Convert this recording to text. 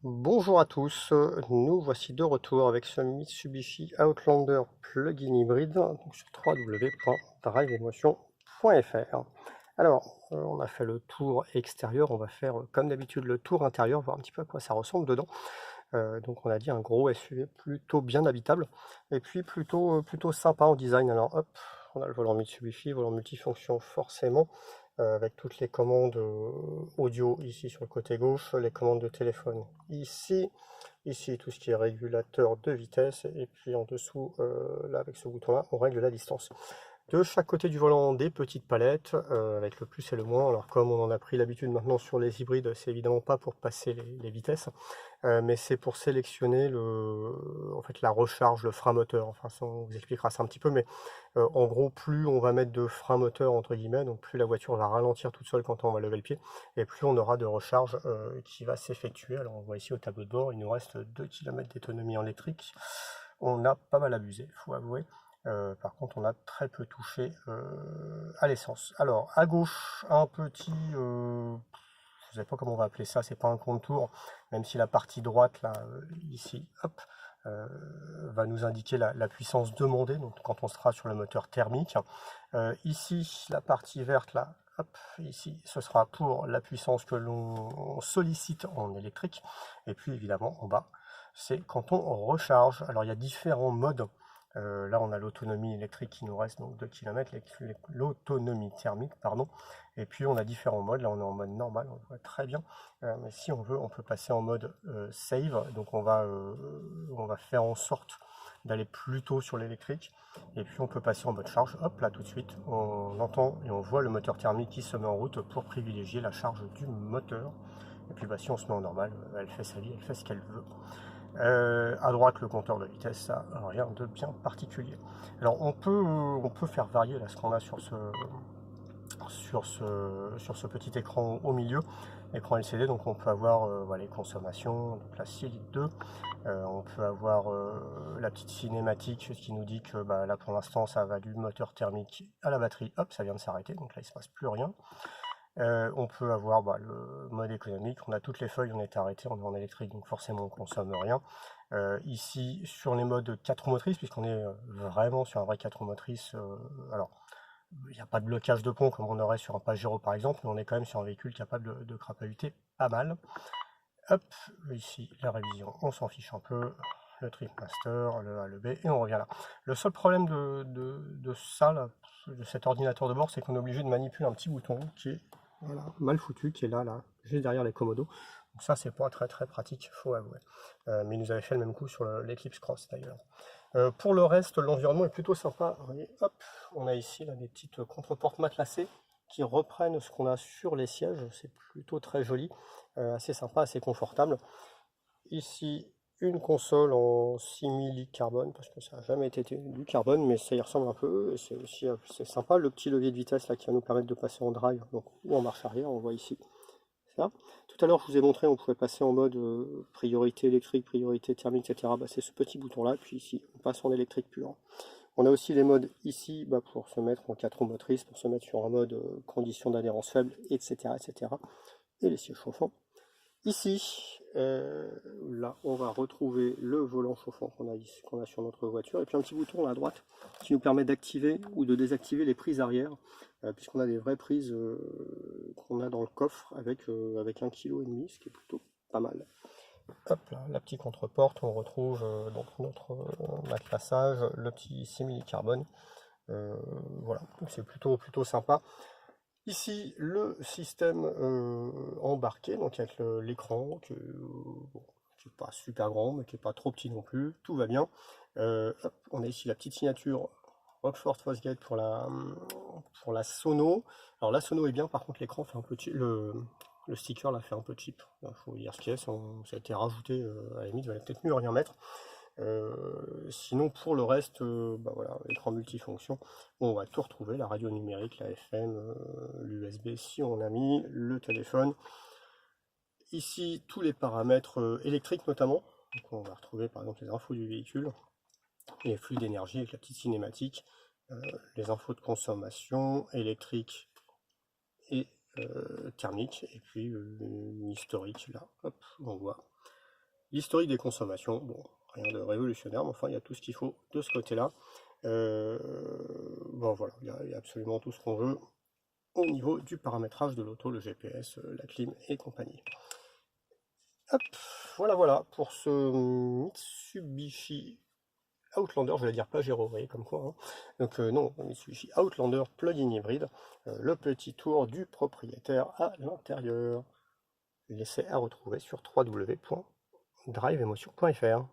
Bonjour à tous, nous voici de retour avec ce Mitsubishi Outlander plug-in hybride donc sur www.driveemotion.fr. Alors, on a fait le tour extérieur, on va faire comme d'habitude le tour intérieur, voir un petit peu à quoi ça ressemble dedans. Donc on a dit un gros SUV plutôt bien habitable et puis plutôt sympa en design. Alors hop, on a le volant Mitsubishi, volant multifonction forcément, avec toutes les commandes audio ici sur le côté gauche, les commandes de téléphone ici tout ce qui est régulateur de vitesse, et puis en dessous, là avec ce bouton là, on règle la distance. De chaque côté du volant, des petites palettes, avec le plus et le moins. Alors comme on en a pris l'habitude maintenant sur les hybrides, c'est évidemment pas pour passer les vitesses, mais c'est pour sélectionner en fait, la recharge, le frein moteur. Enfin, ça, on vous expliquera ça un petit peu, mais en gros, plus on va mettre de frein moteur, entre guillemets, donc plus la voiture va ralentir toute seule quand on va lever le pied, et plus on aura de recharge qui va s'effectuer. Alors on voit ici au tableau de bord, il nous reste 2 km d'autonomie en électrique. On a pas mal abusé, faut avouer. Par contre, on a très peu touché à l'essence. Alors, à gauche, un petit, je ne sais pas comment on va appeler ça, c'est pas un contour, même si la partie droite, là, ici, hop, va nous indiquer la puissance demandée, donc quand on sera sur le moteur thermique. Ici, la partie verte, là, hop, ici, ce sera pour la puissance que l'on sollicite en électrique. Et puis, évidemment, en bas, c'est quand on recharge. Alors, il y a différents modes. Là, on a l'autonomie électrique qui nous reste, donc 2 km, l'autonomie thermique, pardon. Et puis, on a différents modes. Là, on est en mode normal, on voit très bien. Mais si on veut, on peut passer en mode save. Donc, on va faire en sorte d'aller plutôt sur l'électrique. Et puis, on peut passer en mode charge. Hop, là, tout de suite, on entend et on voit le moteur thermique qui se met en route pour privilégier la charge du moteur. Et puis, bah, si on se met en normal, elle fait sa vie, elle fait ce qu'elle veut. À droite, le compteur de vitesse, ça, rien de bien particulier. Alors on peut faire varier là, ce qu'on a sur ce petit écran au milieu, écran LCD. Donc on peut avoir voilà, les consommations, donc là 6 litres 2. On peut avoir la petite cinématique, ce qui nous dit que bah, là pour l'instant ça va du moteur thermique à la batterie. Hop, ça vient de s'arrêter, donc là il ne se passe plus rien. On peut avoir bah, le mode économique, on a toutes les feuilles, on est arrêté, on est en électrique, donc forcément on consomme rien. Ici, sur les modes 4 roues motrices, puisqu'on est vraiment sur un vrai 4 roues motrices, alors il n'y a pas de blocage de pont comme on aurait sur un Pajero par exemple, mais on est quand même sur un véhicule capable de crapahuter pas mal. Hop, ici la révision, on s'en fiche un peu, le trip master, le A, le B, et on revient là. Le seul problème de ça, là, de cet ordinateur de bord, c'est qu'on est obligé de manipuler un petit bouton qui est voilà, mal foutu, qui est là, juste derrière les commodos. Donc ça, c'est pas très pratique, faut avouer. Mais il nous avait fait le même coup sur l'Eclipse Cross d'ailleurs. Pour le reste, l'environnement est plutôt sympa. Vous voyez, hop, on a ici là, des petites contreportes matelassées qui reprennent ce qu'on a sur les sièges. C'est plutôt très joli, assez sympa, assez confortable. Ici, une console en simili-carbone, parce que ça n'a jamais été du carbone, mais ça y ressemble un peu, et c'est aussi c'est sympa. Le petit levier de vitesse là qui va nous permettre de passer en drive, donc, ou en marche arrière, on voit ici. Ça. Tout à l'heure, je vous ai montré, on pouvait passer en mode priorité électrique, priorité thermique, etc. Bah, c'est ce petit bouton-là, puis ici, on passe en électrique pur. On a aussi les modes ici bah, pour se mettre en 4 roues motrices, pour se mettre sur un mode condition d'adhérence faible, etc., etc. Et les sièges chauffants. Ici, là, on va retrouver le volant chauffant qu'on a sur notre voiture, et puis un petit bouton là, à droite qui nous permet d'activer ou de désactiver les prises arrière, puisqu'on a des vraies prises qu'on a dans le coffre avec 1,5 kg, ce qui est plutôt pas mal. Hop là, la petite contreporte, on retrouve donc notre matelassage, le petit simili-carbone. Voilà, c'est plutôt sympa. Ici, le système embarqué, donc avec l'écran qui n'est pas super grand, mais qui n'est pas trop petit non plus, tout va bien. Hop, on a ici la petite signature Rockford Fosgate pour la sono. Alors la sono est bien, par contre l'écran fait un peu cheap, le sticker là fait un peu cheap. Il faut dire ce qu'il y a, ça a été rajouté, à la limite, il valait peut-être mieux rien mettre. Sinon pour le reste, bah voilà, écran multifonction, on va tout retrouver, la radio numérique, la FM, l'USB si on a mis, le téléphone. Ici tous les paramètres électriques notamment, donc on va retrouver par exemple les infos du véhicule, les flux d'énergie avec la petite cinématique, les infos de consommation électrique et thermique, et puis une historique là, hop, on voit L'historique des consommations, bon, rien de révolutionnaire, mais enfin, il y a tout ce qu'il faut de ce côté-là. Bon, voilà, il y a absolument tout ce qu'on veut au niveau du paramétrage de l'auto, le GPS, la clim et compagnie. Hop, voilà pour ce Mitsubishi Outlander, je vais dire Pajero, vous voyez comme quoi. Hein. Donc non, Mitsubishi Outlander plug-in hybride, le petit tour du propriétaire à l'intérieur. L'essai à retrouver sur www.driveemotion.fr.